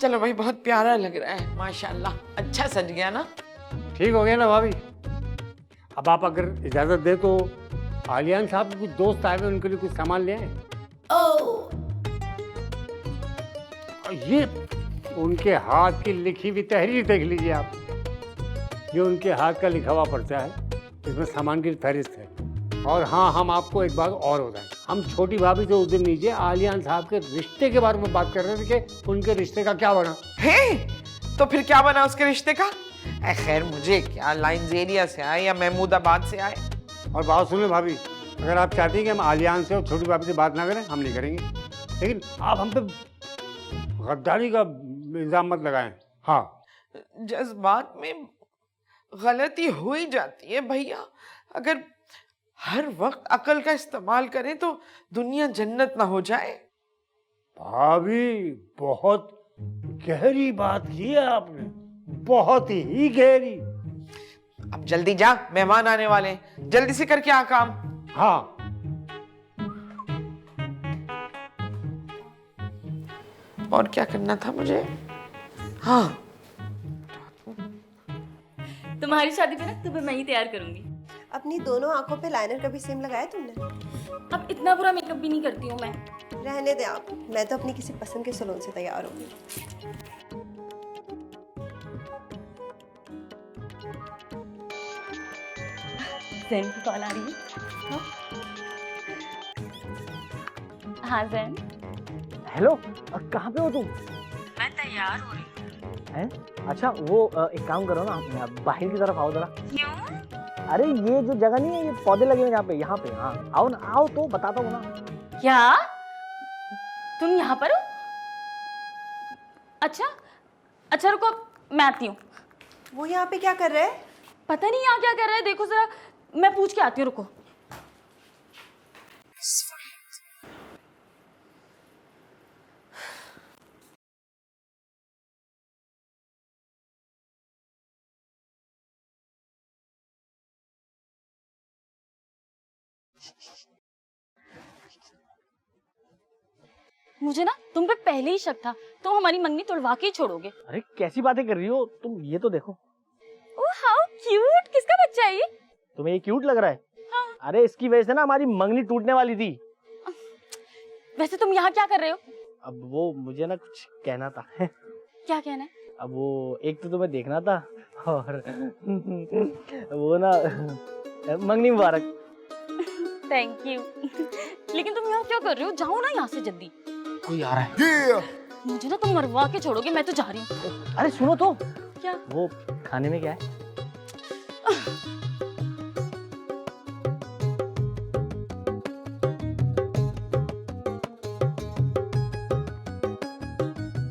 चलो भाई, बहुत प्यारा लग रहा है माशाल्लाह, अच्छा सज गया ना। ठीक हो गया ना भाभी। अब आप अगर इजाजत दे तो आलियान साहब के कुछ दोस्त आए हुए, उनके लिए कुछ सामान ले आए। ये उनके हाथ की लिखी हुई तहरीर देख लीजिए आप। ये उनके हाथ का लिखा हुआ पर्चा है, इसमें सामान की फहरिस्त है। और हाँ, हम आपको एक बात और बताएं, हम छोटी भाभी से उस दिन नीचे आलियान साहब के रिश्ते के बारे में बात कर रहे थे कि उनके रिश्ते का क्या बना है। तो फिर क्या बना उसके रिश्ते का? खैर मुझे क्या, लाइंस एरिया से आए या महमूदाबाद से आए। और बात सुनिए भाभी, अगर आप चाहती हैं कि हम आलियान से और छोटी भाभी से बात ना करें, हम नहीं करेंगे, लेकिन आप हम पे गद्दारी का इल्जाम मत लगाएं। हाँ, जज्बात में गलती हो ही जाती है भैया। अगर हर वक्त अकल का इस्तेमाल करें तो दुनिया जन्नत ना हो जाए। भाभी बहुत गहरी बात की है आपने, बहुत ही गहरी। अब जल्दी जा, मेहमान आने वाले हैं, जल्दी से करके आ काम। हाँ, और क्या करना था मुझे? हाँ, तुम्हारी शादी पे ना तुम्हें मैं ही तैयार करूंगी। अपनी दोनों आंखों पे लाइनर कभी सेम लगाया तुमने? अब इतना बुरा मेकअप भी नहीं करती हूँ मैं। रहने दे आप, मैं तो अपनी किसी पसंद के सैलून से तैयार होंगी। जैन की कॉल आ रही है। हाँ जैन। हेलो, कहाँ पे हो तुम? मैं तैयार हो रही हैं? अच्छा वो एक काम करो ना, बाहर की तरफ आओ जरा। क्यों? अरे ये जो जगह नहीं है, ये पौधे लगे हुए हैं यहाँ पे। हाँ आओ ना, आओ तो बताता हूँ ना। क्या तुम यहाँ पर हो? अच्छा अच्छा रुको, मैं आती हूँ। वो यहाँ पे क्या कर रहे हैं? पता नहीं यहाँ क्या कर रहा है, देखो जरा, मैं पूछ के आती हूँ, रुको। मुझे ना तुम पे पहले ही शक था, तुम हमारी मंगनी तोड़वा के ही छोड़ोगे। अरे कैसी बातें कर रही हो तुम, ये तो देखो। ओह हाउ क्यूट, किसका बच्चा है ये? तुम्हें ये क्यूट लग रहा है? हाँ। अरे इसकी वजह से ना हमारी मंगनी टूटने वाली थी। वैसे तुम यहाँ क्या कर रहे हो? अब वो मुझे ना कुछ कहना था। क्या कहना है? अब वो एक तो तुम्हें देखना था, और वो ना मंगनी मुबारक। Thank you. लेकिन तुम यहाँ क्या कर रहे हो? जाओ ना यहाँ से जल्दी। कोई आ रहा है। मुझे ना तुम मरवा के छोड़ोगे, मैं तो जा रही हूँ। अरे सुनो तो, क्या? वो खाने में क्या है?